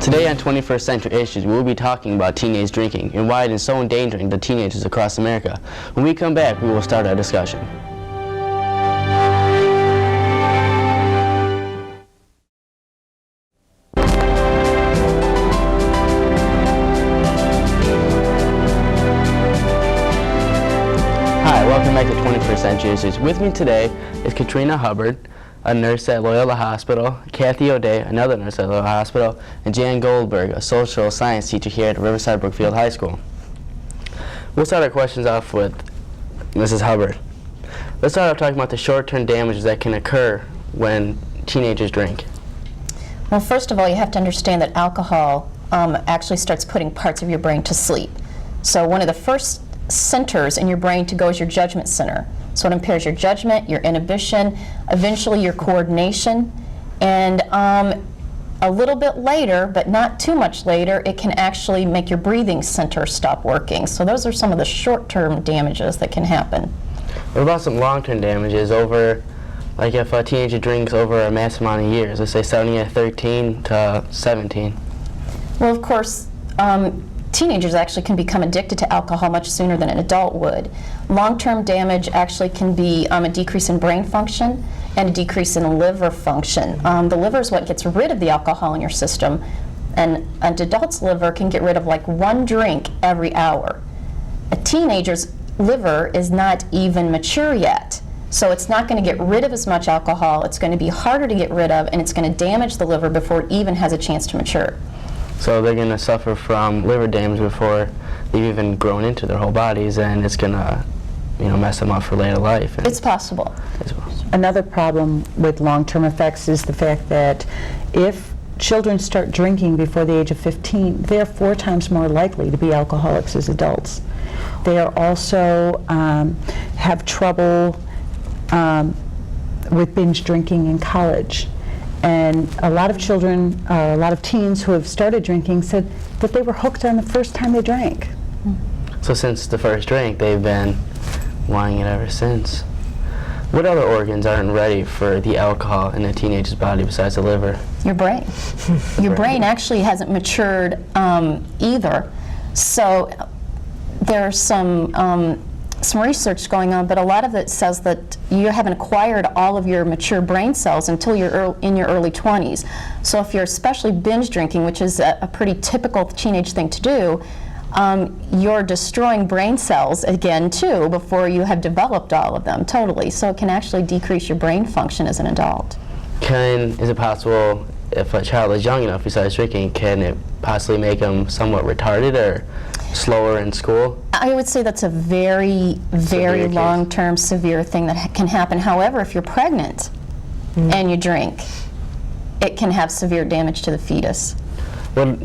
Today on 21st Century Issues, we will be talking about teenage drinking and why it is so endangering to teenagers across America. When we come back, we will start our discussion. Hi, welcome back to 21st Century Issues. With me today is Katrina Hubbard, a nurse at Loyola Hospital, Kathy O'Day, another nurse at Loyola Hospital, and Jan Goldberg, a social science teacher here at Riverside Brookfield High School. We'll start our questions off with Mrs. Hubbard. Let's start off talking about the short-term damages that can occur when teenagers drink. Well, first of all, you have to understand that alcohol actually starts putting parts of your brain to sleep. So one of the first centers in your brain to go is your judgment center. So it impairs your judgment, your inhibition, eventually your coordination, and a little bit later, but not too much later, it can actually make your breathing center stop working. So those are some of the short-term damages that can happen. What about some long-term damages over, like if a teenager drinks over a massive amount of years, let's say starting at 13 to 17? Well, of course, teenagers actually can become addicted to alcohol much sooner than an adult would. Long-term damage actually can be a decrease in brain function and a decrease in liver function. The liver is what gets rid of the alcohol in your system, and an adult's liver can get rid of like one drink every hour. A teenager's liver is not even mature yet, so it's not going to get rid of as much alcohol, it's going to be harder to get rid of, and it's going to damage the liver before it even has a chance to mature. So they're going to suffer from liver damage before they've even grown into their whole bodies, and it's going to, mess them up for later life. It's possible. Another problem with long-term effects is the fact that if children start drinking before the age of 15, they're 4 times more likely to be alcoholics as adults. They are also have trouble with binge drinking in college. And a lot of children, a lot of teens who have started drinking said that they were hooked on the first time they drank. So since the first drink, they've been wanting it ever since. What other organs aren't ready for the alcohol in a teenager's body besides the liver? Your brain. Your brain actually hasn't matured either. So there's some research going on, but a lot of it says that you haven't acquired all of your mature brain cells until you're in your early 20s. So if you're especially binge drinking, which is a pretty typical teenage thing to do, you're destroying brain cells again too before you have developed all of them totally. So it can actually decrease your brain function as an adult. Is it possible, if a child is young enough besides drinking, can it possibly make them somewhat retarded or slower in school? I would say that's a very, very long-term severe thing that can happen. However, if you're pregnant and you drink, it can have severe damage to the fetus. Well,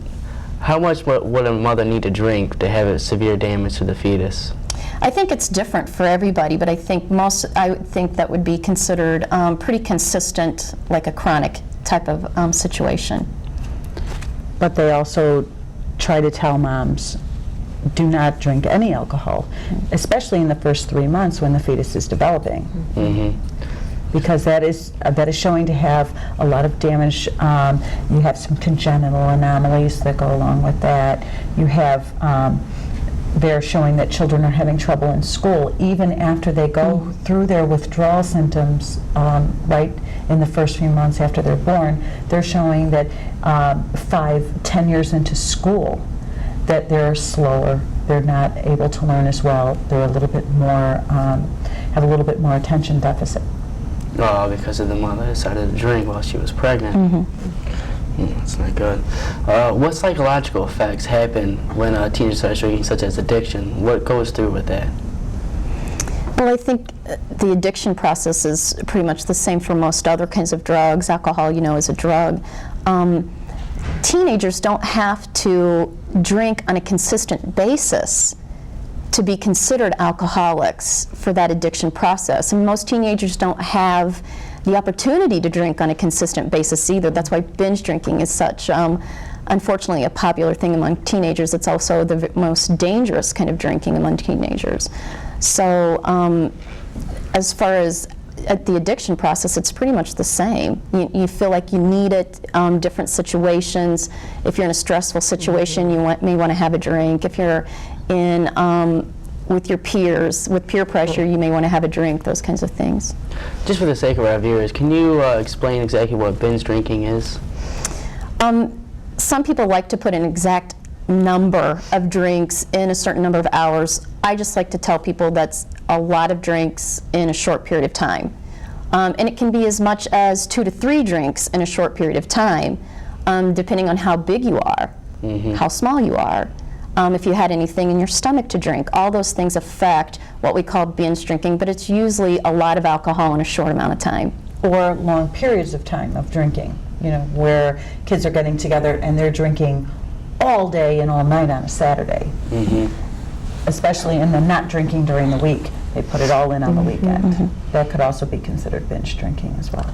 how much would a mother need to drink to have a severe damage to the fetus? I think it's different for everybody, but I think that would be considered pretty consistent, like a chronic type of situation. But they also try to tell moms, do not drink any alcohol, especially in the first 3 months when the fetus is developing. Because that is showing to have a lot of damage. You have some congenital anomalies that go along with that. You have, they're showing that children are having trouble in school even after they go through their withdrawal symptoms right in the first few months after they're born. They're showing that 5-10 years into school, that they're slower, they're not able to learn as well, they're a little bit more, have a little bit more attention deficit. Oh, because of the mother decided to drink while she was pregnant. That's not good. What psychological effects happen when a teenager starts drinking, such as addiction? What goes through with that? Well, I think the addiction process is pretty much the same for most other kinds of drugs. Alcohol, is a drug. Teenagers don't have to drink on a consistent basis to be considered alcoholics for that addiction process. And most teenagers don't have the opportunity to drink on a consistent basis either. That's why binge drinking is such, unfortunately, a popular thing among teenagers. It's also the most dangerous kind of drinking among teenagers. So as far as at the addiction process, it's pretty much the same. You feel like you need it, different situations. If you're in a stressful situation, you may want to have a drink. If you're in with your peers, with peer pressure, you may want to have a drink, those kinds of things. Just for the sake of our viewers, can you explain exactly what binge drinking is? Some people like to put an exact number of drinks in a certain number of hours. I just like to tell people that's a lot of drinks in a short period of time. And it can be as much as 2 to 3 drinks in a short period of time, depending on how big you are, how small you are, if you had anything in your stomach to drink. All those things affect what we call binge drinking, but it's usually a lot of alcohol in a short amount of time. Or long periods of time of drinking, you know, where kids are getting together and they're drinking all day and all night on a Saturday. Especially, and then not drinking during the week. They put it all in on the weekend. That could also be considered binge drinking as well.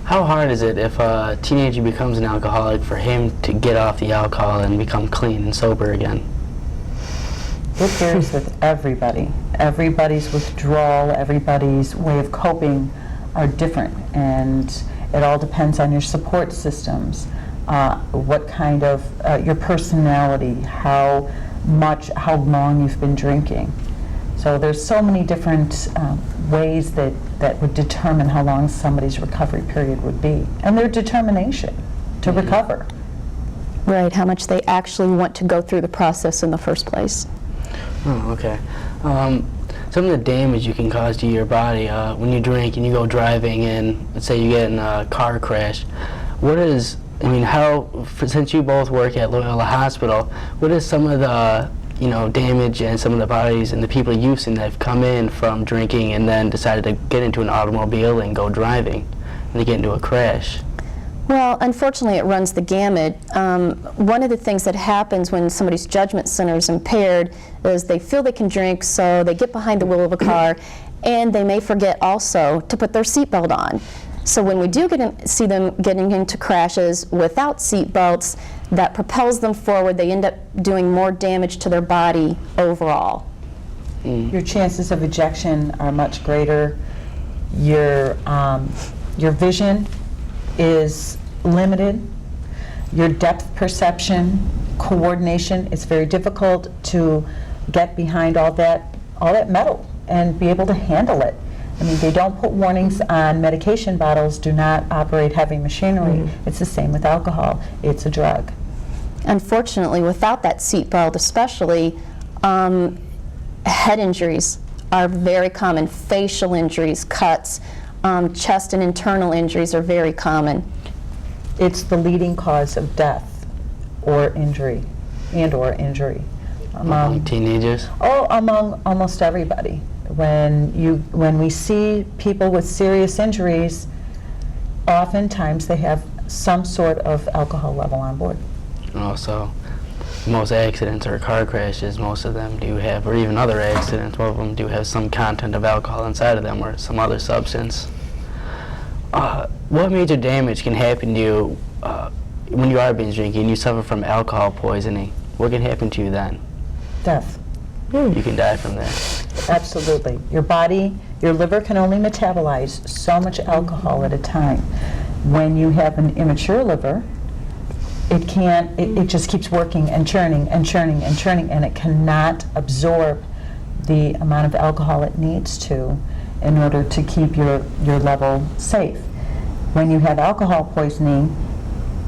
How hard is it if a teenager becomes an alcoholic for him to get off the alcohol and become clean and sober again? It varies with everybody. Everybody's withdrawal, everybody's way of coping are different, and it all depends on your support systems, what kind of, your personality, how long you've been drinking. So there's so many different ways that would determine how long somebody's recovery period would be, and their determination to recover. Right, how much they actually want to go through the process in the first place. Oh, okay. Some of the damage you can cause to your body when you drink and you go driving and let's say you get in a car crash. What is, I mean, since you both work at Loyola Hospital, what is some of the, damage and some of the bodies and the people you've seen that have come in from drinking and then decided to get into an automobile and go driving and they get into a crash? Well, unfortunately, it runs the gamut. One of the things that happens when somebody's judgment center is impaired is they feel they can drink, so they get behind the wheel of a car, and they may forget also to put their seatbelt on. So when we do see them getting into crashes without seatbelts, that propels them forward. They end up doing more damage to their body overall. Your chances of ejection are much greater. Your vision is limited. Your depth perception, coordination, it's very difficult to get behind all that metal and be able to handle it. I mean, they don't put warnings on medication bottles, do not operate heavy machinery. It's the same with alcohol. It's a drug. Unfortunately, without that seatbelt especially, head injuries are very common. Facial injuries, cuts, chest and internal injuries are very common. It's the leading cause of death or injury, injury. Among teenagers? Oh, among almost everybody. When we see people with serious injuries, oftentimes they have some sort of alcohol level on board. And also, most accidents or car crashes, most of them do have, or even other accidents, most of them do have some content of alcohol inside of them or some other substance. What major damage can happen to you when you are binge drinking and you suffer from alcohol poisoning? What can happen to you then? Death. You can die from that. Absolutely. Your body, your liver can only metabolize so much alcohol at a time. When you have an immature liver, it just keeps working and churning and churning and churning, and it cannot absorb the amount of alcohol it needs to in order to keep your level safe. When you have alcohol poisoning,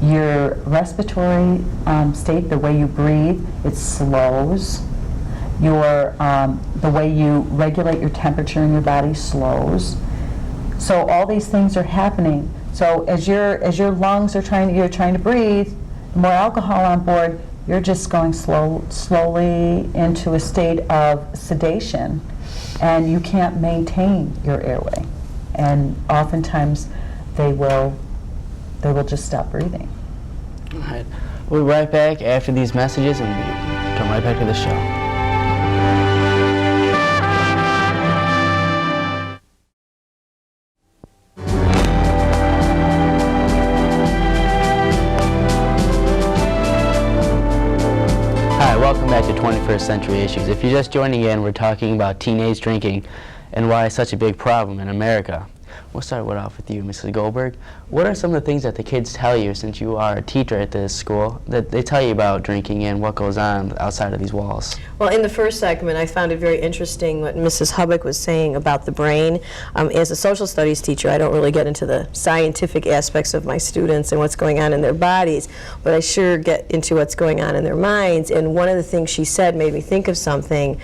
your respiratory state, the way you breathe, it slows. The way you regulate your temperature in your body slows. So all these things are happening. So as your lungs are you're trying to breathe, more alcohol on board, you're just going slowly into a state of sedation, and you can't maintain your airway. And oftentimes they will just stop breathing. All right. We'll be right back after these messages and we'll come right back to the show. Welcome back to 21st Century Issues. If you're just joining in, we're talking about teenage drinking and why it's such a big problem in America. we'll start off with you, Mrs. Goldberg. What are some of the things that the kids tell you, since you are a teacher at this school, that they tell you about drinking and what goes on outside of these walls? Well, in the first segment, I found it very interesting what Mrs. Hubbock was saying about the brain. As a social studies teacher, I don't really get into the scientific aspects of my students and what's going on in their bodies, but I sure get into what's going on in their minds. And one of the things she said made me think of something.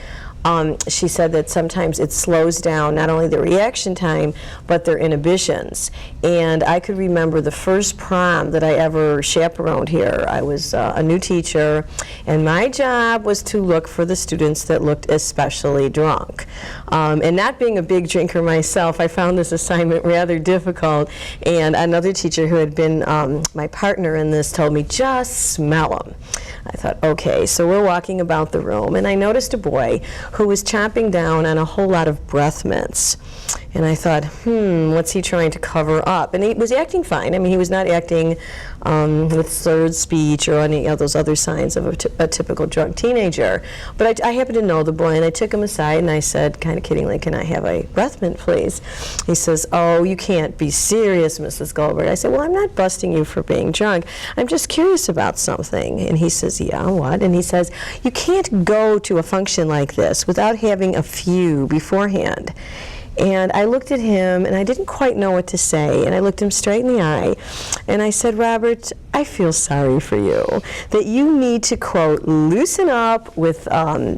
She said that sometimes it slows down not only their reaction time, but their inhibitions. And I could remember the first prom that I ever chaperoned here. I was a new teacher, and my job was to look for the students that looked especially drunk. And not being a big drinker myself, I found this assignment rather difficult. And another teacher who had been my partner in this told me, just smell them. I thought, okay, so we're walking about the room, and I noticed a boy who was chomping down on a whole lot of breath mints. And I thought, what's he trying to cover up? And he was acting fine. I mean, he was not acting with slurred speech or any of those other signs of a typical drunk teenager. But I happened to know the boy, and I took him aside, and I said, kind of kiddingly, can I have a breath mint, please? He says, oh, you can't be serious, Mrs. Goldberg. I said, well, I'm not busting you for being drunk. I'm just curious about something. And he says, yeah, what? And he says, you can't go to a function like this without having a few beforehand. And I looked at him, and I didn't quite know what to say, and I looked him straight in the eye, and I said, Robert, I feel sorry for you, that you need to, quote, loosen up with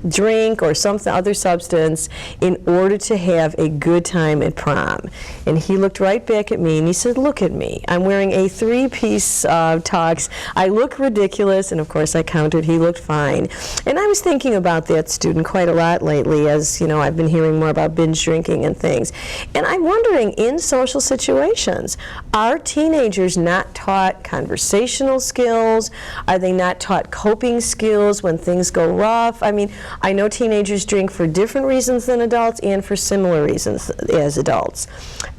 drink or some other substance in order to have a good time at prom. And he looked right back at me, and he said, look at me. I'm wearing a three-piece tux. I look ridiculous, and of course I countered, he looked fine. And I was thinking about that student quite a lot lately, as, you know, I've been hearing more about binge drinking and things. And I'm wondering, in social situations, are teenagers not taught conversational skills? Are they not taught coping skills when things go rough? I mean, I know teenagers drink for different reasons than adults and for similar reasons as adults.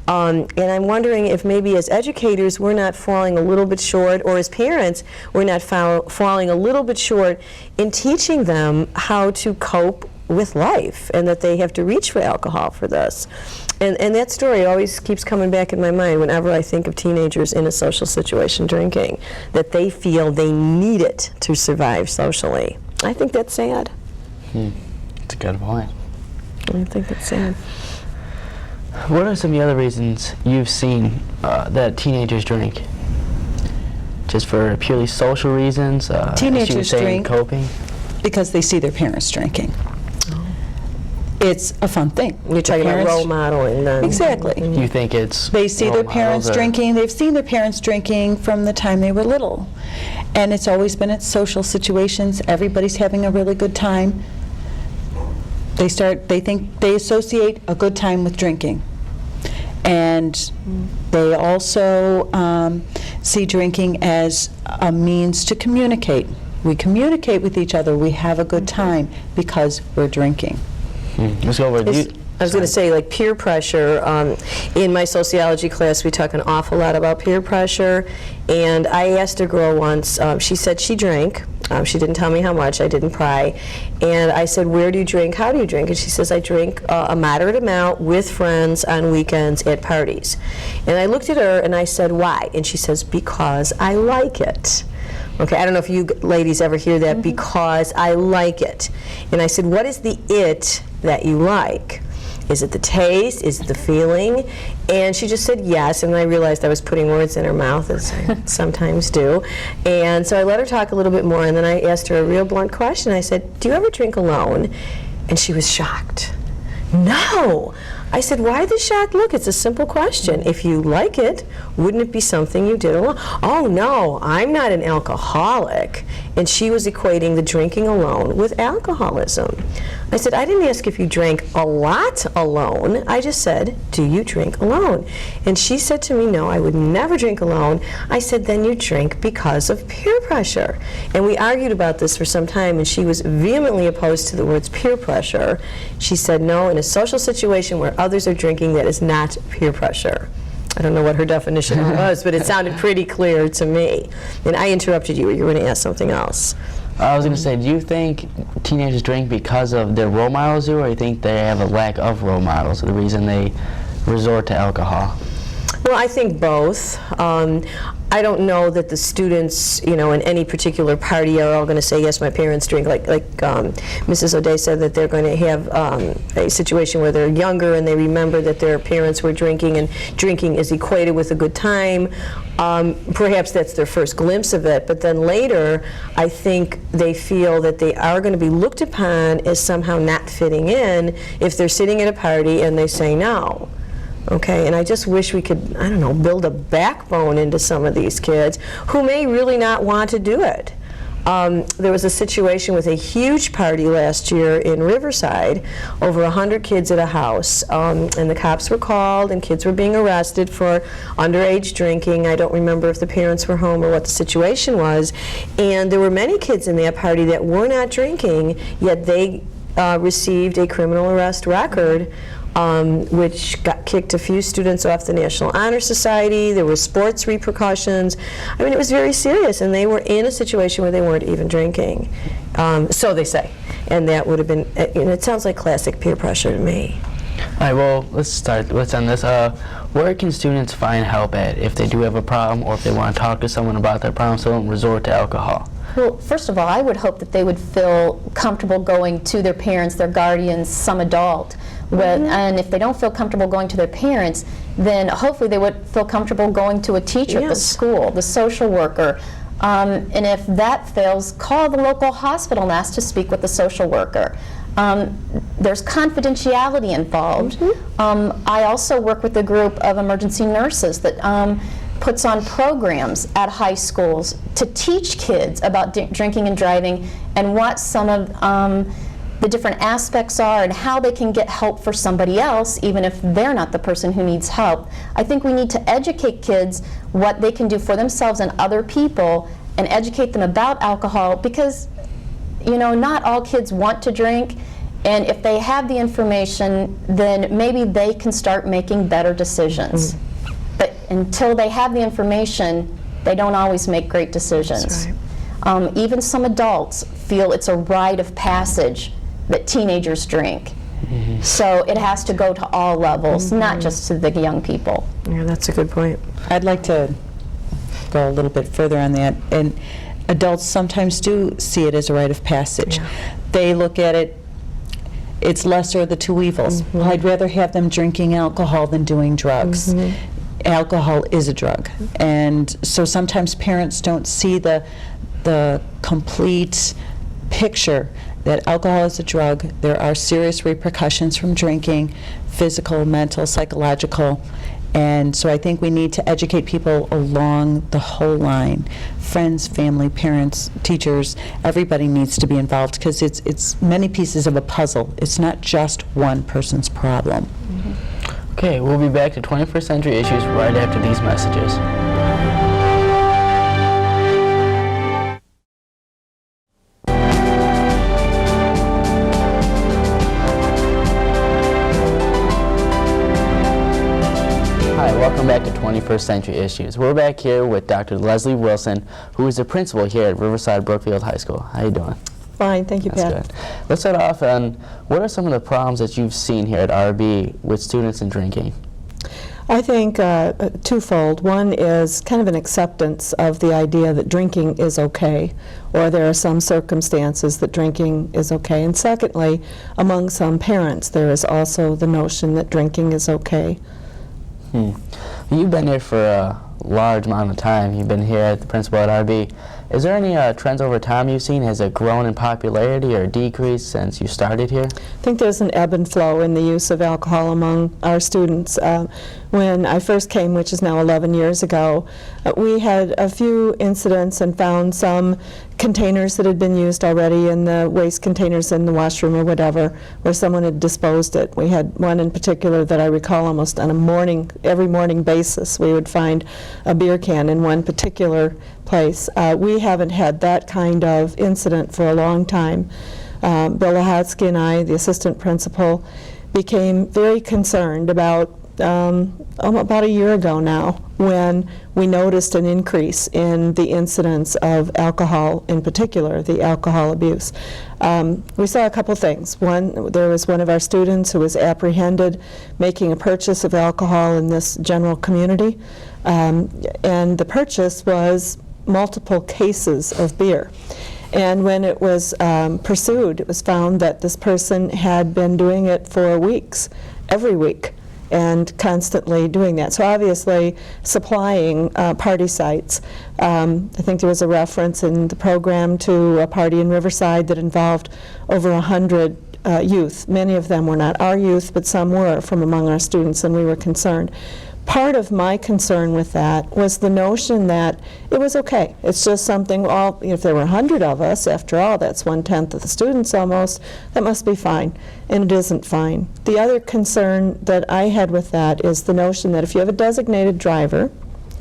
And I'm wondering if maybe as educators we're not falling a little bit short, or as parents we're not falling a little bit short in teaching them how to cope with life, and that they have to reach for alcohol for this. And that story always keeps coming back in my mind whenever I think of teenagers in a social situation drinking, that they feel they need it to survive socially. I think that's sad. That's a good point. I think that's sad. What are some of the other reasons you've seen that teenagers drink? Just for purely social reasons? Teenagers drink coping? because they see their parents drinking. It's a fun thing. You're talking about role modeling then. Exactly. You think it's They see role their parents models, or- drinking. They've seen their parents drinking from the time they were little. And it's always been at social situations. Everybody's having a really good time. They associate a good time with drinking. And they also see drinking as a means to communicate. We communicate with each other. We have a good time because we're drinking. Let's go over. I was going to say, like, peer pressure. In my sociology class, we talk an awful lot about peer pressure. And I asked a girl once, she said she drank. She didn't tell me how much. I didn't pry. And I said, where do you drink? How do you drink? And she says, I drink a moderate amount with friends on weekends at parties. And I looked at her and I said, why? And she says, because I like it. Okay, I don't know if you ladies ever hear that, because I like it. And I said, what is the it that you like? Is it the taste? Is it the feeling? And she just said yes, and I realized I was putting words in her mouth, as I sometimes do. And so I let her talk a little bit more, and then I asked her a real blunt question. I said, do you ever drink alone? And she was shocked. No! I said, why the shocked look? It's a simple question. If you like it, wouldn't it be something you did alone? Oh, no, I'm not an alcoholic. And she was equating the drinking alone with alcoholism. I said, I didn't ask if you drank a lot alone. I just said, do you drink alone? And she said to me, no, I would never drink alone. I said, then you drink because of peer pressure. And we argued about this for some time, and she was vehemently opposed to the words peer pressure. She said, no, in a social situation where others are drinking, that is not peer pressure. I don't know what her definition was, but it sounded pretty clear to me. And I interrupted you. You were going to ask something else. I was going to say, do you think teenagers drink because of their role models do, or do you think they have a lack of role models, the reason they resort to alcohol? Well, I think both. I don't know that the students, in any particular party are all going to say, yes, my parents drink. Like Mrs. O'Day said, that they're going to have a situation where they're younger and they remember that their parents were drinking, and drinking is equated with a good time. Perhaps that's their first glimpse of it, but then later, I think they feel that they are going to be looked upon as somehow not fitting in if they're sitting at a party and they say no. Okay, and I just wish we could, I don't know, build a backbone into some of these kids who may really not want to do it. There was a situation with a huge party last year in Riverside, over 100 kids at a house, and the cops were called and kids were being arrested for underage drinking. I don't remember if the parents were home or what the situation was, and there were many kids in that party that were not drinking, yet they received a criminal arrest record, which kicked a few students off the National Honor Society. There were sports repercussions. I mean, it was very serious, and they were in a situation where they weren't even drinking. So they say. And that would have been, it sounds like classic peer pressure to me. All right, well, let's end this. Where can students find help at if they do have a problem, or if they want to talk to someone about their problem, so don't resort to alcohol? Well, first of all, I would hope that they would feel comfortable going to their parents, their guardians, some adult. And if they don't feel comfortable going to their parents, then hopefully they would feel comfortable going to a teacher at the school, the social worker. And if that fails, call the local hospital and ask to speak with the social worker. There's confidentiality involved. I also work with a group of emergency nurses that puts on programs at high schools to teach kids about drinking and driving and what some of the different aspects are and how they can get help for somebody else, even if they're not the person who needs help. I think we need to educate kids what they can do for themselves and other people, and educate them about alcohol, because not all kids want to drink, and if they have the information, then maybe they can start making better decisions. But until they have the information, they don't always make great decisions. That's right. Even some adults feel it's a rite of passage that teenagers drink. So it has to go to all levels, not just to the young people. Yeah, that's a good point. I'd like to go a little bit further on that. And adults sometimes do see it as a rite of passage. They look at it, it's lesser of the two evils. Well, I'd rather have them drinking alcohol than doing drugs. Alcohol is a drug. And so sometimes parents don't see the complete picture that alcohol is a drug. There are serious repercussions from drinking, physical, mental, psychological, and so I think we need to educate people along the whole line. Friends, family, parents, teachers, everybody needs to be involved, because it's many pieces of a puzzle. It's not just one person's problem. Okay, we'll be back to 21st Century Issues right after these messages. Welcome back to 21st Century Issues. We're back here with Dr. Leslie Wilson, who is the principal here at Riverside Brookfield High School. How you doing? Fine, thank you, Pat. That's good. Let's start off on what are some of the problems that you've seen here at RB with students and drinking? I think twofold. One is kind of an acceptance of the idea that drinking is okay, or there are some circumstances that drinking is okay. And secondly, among some parents, there is also the notion that drinking is okay. You've been here for a large amount of time. You've been here at the principal at RB. Is there any trends over time you've seen? Has it grown in popularity or decreased since you started here? I think there's an ebb and flow in the use of alcohol among our students. When I first came, which is now 11 years ago, we had a few incidents and found some containers that had been used already in the waste containers in the washroom or whatever, where someone had disposed it. We had one in particular that I recall almost on a every morning basis. We would find a beer can in one particular place. We haven't had that kind of incident for a long time. Bill Lahatsky and I, the assistant principal, became very concerned about about a year ago now, when we noticed an increase in the incidence of alcohol, in particular, the alcohol abuse. We saw a couple things. One, there was one of our students who was apprehended making a purchase of alcohol in this general community, and the purchase was multiple cases of beer. And when it was pursued, it was found that this person had been doing it for weeks, every week, and constantly doing that. So obviously supplying party sites. I think there was a reference in the program to a party in Riverside that involved over 100 youth. Many of them were not our youth, but some were from among our students, and we were concerned. Part of my concern with that was the notion that it was okay. It's just something, if there were 100 of us, after all, that's 1/10 of the students almost, that must be fine. And it isn't fine. The other concern that I had with that is the notion that if you have a designated driver,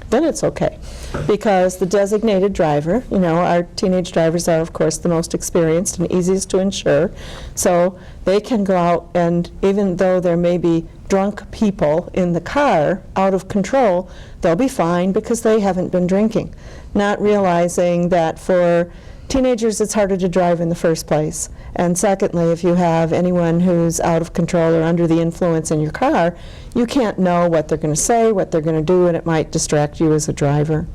then it's okay. Because the designated driver, our teenage drivers are, of course, the most experienced and easiest to insure. So they can go out, and even though there may be drunk people in the car out of control, they'll be fine because they haven't been drinking. Not realizing that for teenagers it's harder to drive in the first place. And secondly, if you have anyone who's out of control or under the influence in your car, you can't know what they're going to say, what they're going to do, and it might distract you as a driver.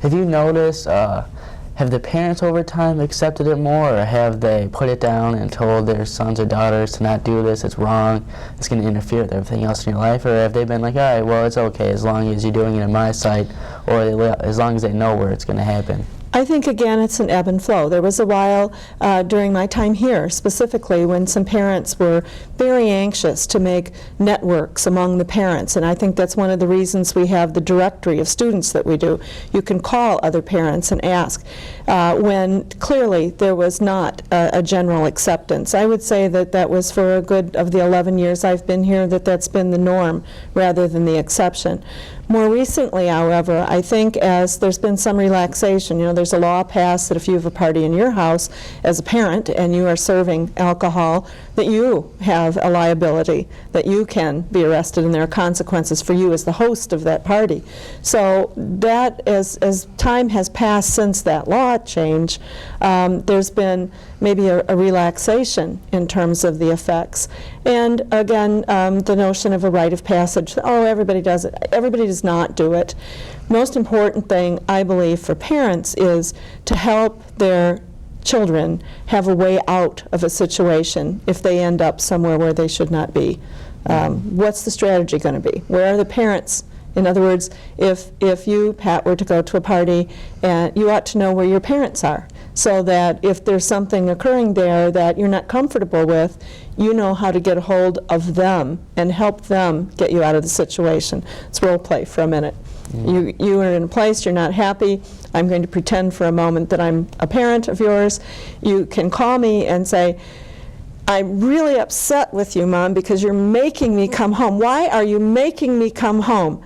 Have you noticed, have the parents over time accepted it more, or have they put it down and told their sons or daughters to not do this, it's wrong, it's going to interfere with everything else in your life? Or have they been like, all right, well, it's okay as long as you're doing it in my sight, or as long as they know where it's going to happen? I think, again, it's an ebb and flow. There was a while during my time here, specifically, when some parents were very anxious to make networks among the parents, and I think that's one of the reasons we have the directory of students that we do. You can call other parents and ask, when clearly there was not a general acceptance. I would say that that was, for a good of the 11 years I've been here, that's been the norm rather than the exception. More recently, however, I think as there's been some relaxation, there's a law passed that if you have a party in your house as a parent and you are serving alcohol, that you have a liability, that you can be arrested, and there are consequences for you as the host of that party. So that, as time has passed since that law change, there's been maybe a relaxation in terms of the effects. And again, the notion of a rite of passage, everybody does it. Everybody does not do it. Most important thing, I believe, for parents is to help their children have a way out of a situation if they end up somewhere where they should not be. What's the strategy going to be? Where are the parents? In other words, if you, Pat, were to go to a party, you ought to know where your parents are, so that if there's something occurring there that you're not comfortable with, you know how to get a hold of them and help them get you out of the situation. It's role play for a minute. You are in a place, you're not happy. I'm going to pretend for a moment that I'm a parent of yours. You can call me and say, I'm really upset with you, Mom, because you're making me come home. Why are you making me come home?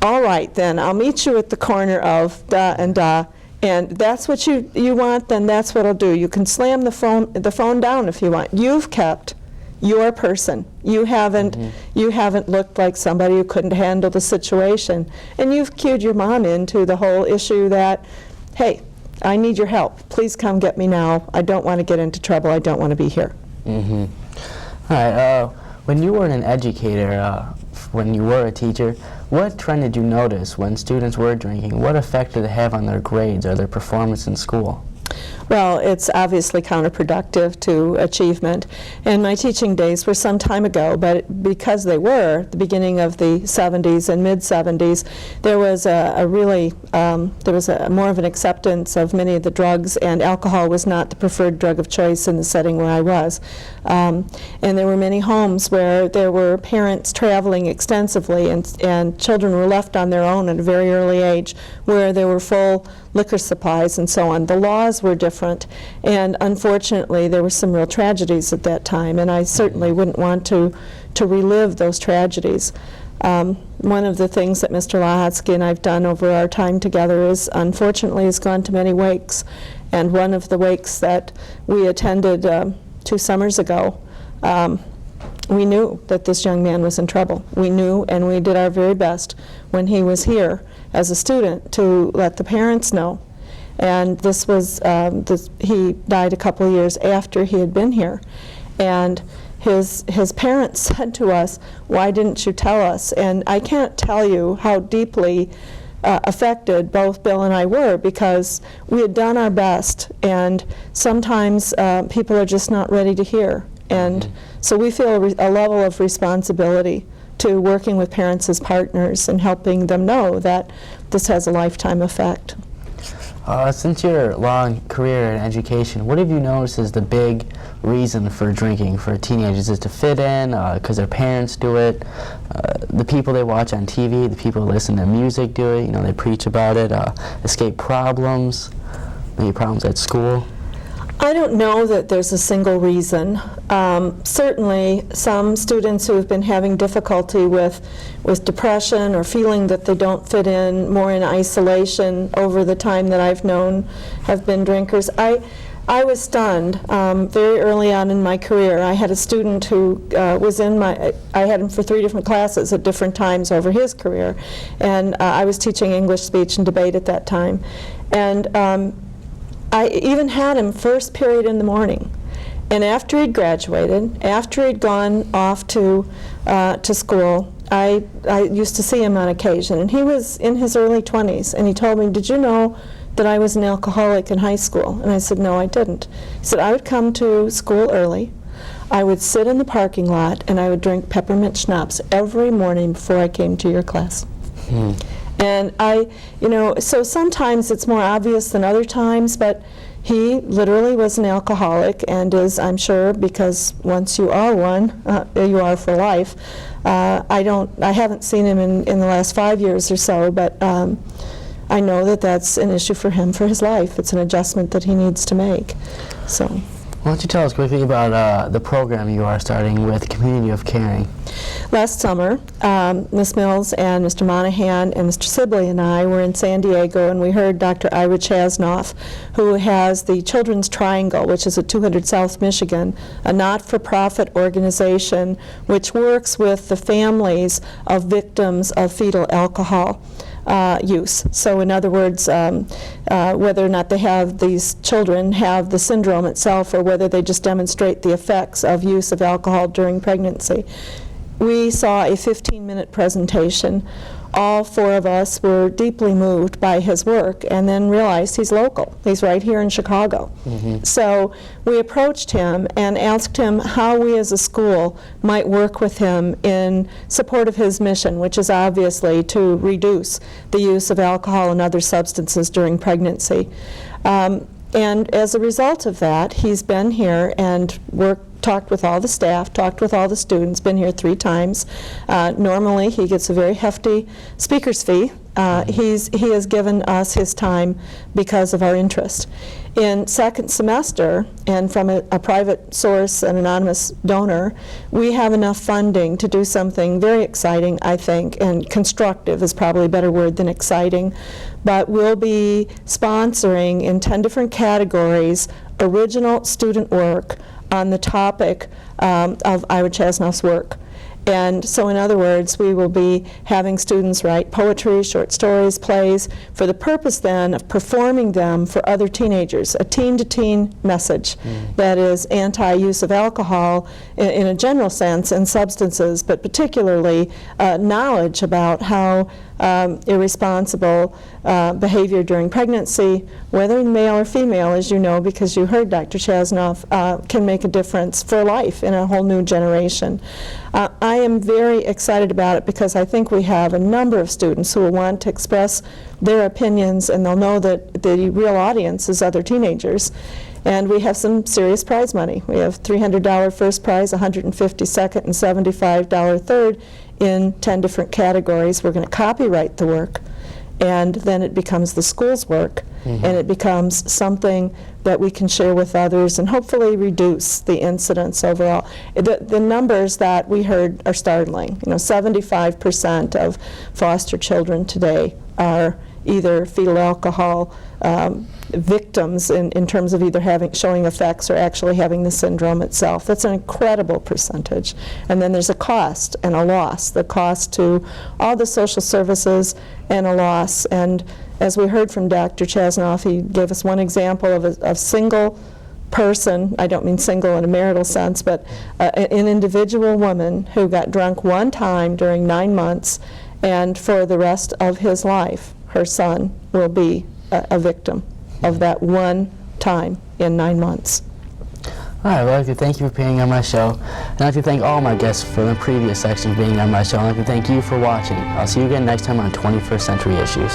All right, then, I'll meet you at the corner of da and da, and that's what you want, then that's what I'll do. You can slam the phone down if you want. You've kept your person. You haven't looked like somebody who couldn't handle the situation. And you've cued your mom into the whole issue that, hey, I need your help. Please come get me now. I don't want to get into trouble. I don't want to be here. All right. When you were an educator, when you were a teacher, what trend did you notice when students were drinking? What effect did it have on their grades or their performance in school? Well, it's obviously counterproductive to achievement. And my teaching days were some time ago, but because they were the beginning of the 70s and mid-70s, there was more of an acceptance of many of the drugs, and alcohol was not the preferred drug of choice in the setting where I was. And there were many homes where there were parents traveling extensively, and children were left on their own at a very early age, where there were full liquor supplies and so on. The laws were different, and unfortunately there were some real tragedies at that time, and I certainly wouldn't want to relive those tragedies. One of the things that Mr. Lahotsky and I've done over our time together is, unfortunately, has gone to many wakes, and one of the wakes that we attended 2 summers ago we knew that this young man was in trouble. We knew, and we did our very best when he was here as a student to let the parents know. And this was, he died a couple of years after he had been here. And his parents said to us, "Why didn't you tell us?" And I can't tell you how deeply affected both Bill and I were, because we had done our best, and sometimes people are just not ready to hear. And so we feel a level of responsibility to working with parents as partners and helping them know that this has a lifetime effect. Since your long career in education, what have you noticed is the big reason for drinking for teenagers? Is it to fit in, because their parents do it, the people they watch on TV, the people who listen to music do it, they preach about it, escape problems, maybe problems at school? I don't know that there's a single reason. Certainly, some students who have been having difficulty with depression or feeling that they don't fit in, more in isolation over the time that I've known, have been drinkers. I was stunned very early on in my career. I had a student who was in I had him for 3 different classes at different times over his career, and I was teaching English, speech, and debate at that time. And I even had him first period in the morning. And after he'd graduated, after he'd gone off to school, I used to see him on occasion. And he was in his early 20s, and he told me, "Did you know that I was an alcoholic in high school?" And I said, "No, I didn't." He said, "I would come to school early, I would sit in the parking lot, and I would drink peppermint schnapps every morning before I came to your class." And so sometimes it's more obvious than other times, but he literally was an alcoholic, and is, I'm sure, because once you are one, you are for life. I haven't seen him in the last 5 years or so, but I know that that's an issue for him for his life. It's an adjustment that he needs to make. So. Why don't you tell us quickly about the program you are starting with Community of Caring? Last summer, Ms. Mills and Mr. Monahan and Mr. Sibley and I were in San Diego, and we heard Dr. Ira Chasnoff, who has the Children's Triangle, which is at 200 South Michigan, a not-for-profit organization which works with the families of victims of fetal alcohol use. So in other words, whether or not these children have the syndrome itself, or whether they just demonstrate the effects of use of alcohol during pregnancy. We saw a 15-minute presentation. All 4 of us were deeply moved by his work, and then realized he's local. He's right here in Chicago. So we approached him and asked him how we as a school might work with him in support of his mission, which is obviously to reduce the use of alcohol and other substances during pregnancy. And as a result of that, he's been here and talked with all the staff, talked with all the students, been here 3 times. Normally, he gets a very hefty speaker's fee. He has given us his time because of our interest. In second semester, and from a private source, an anonymous donor, we have enough funding to do something very exciting, I think, and constructive is probably a better word than exciting. But we'll be sponsoring in 10 different categories original student work on the topic of Ira Chasnoff's work. And so in other words, we will be having students write poetry, short stories, plays, for the purpose then of performing them for other teenagers, a teen-to-teen message that is anti-use of alcohol in a general sense, and substances, but particularly knowledge about how irresponsible behavior during pregnancy, whether male or female, as you know, because you heard Dr. Chasnoff, can make a difference for life in a whole new generation. I am very excited about it because I think we have a number of students who will want to express their opinions, and they'll know that the real audience is other teenagers. And we have some serious prize money. We have $300 first prize, $150 second, and $75 third in 10 different categories. We're going to copyright the work, and then it becomes the school's work, and it becomes something that we can share with others and hopefully reduce the incidence overall. The numbers that we heard are startling. 75% of foster children today are either fetal alcohol victims in terms of either showing effects or actually having the syndrome itself. That's an incredible percentage. And then there's a cost and a loss, the cost to all the social services and a loss. And as we heard from Dr. Chasnoff, he gave us one example of a single person, I don't mean single in a marital sense, but an individual woman who got drunk one time during 9 months, and for the rest of his life, her son will be a victim of that one time in 9 months. All right, well, I'd like to thank you for being on my show. And I'd like to thank all my guests from the previous section for being on my show. And I'd like to thank you for watching. I'll see you again next time on 21st Century Issues.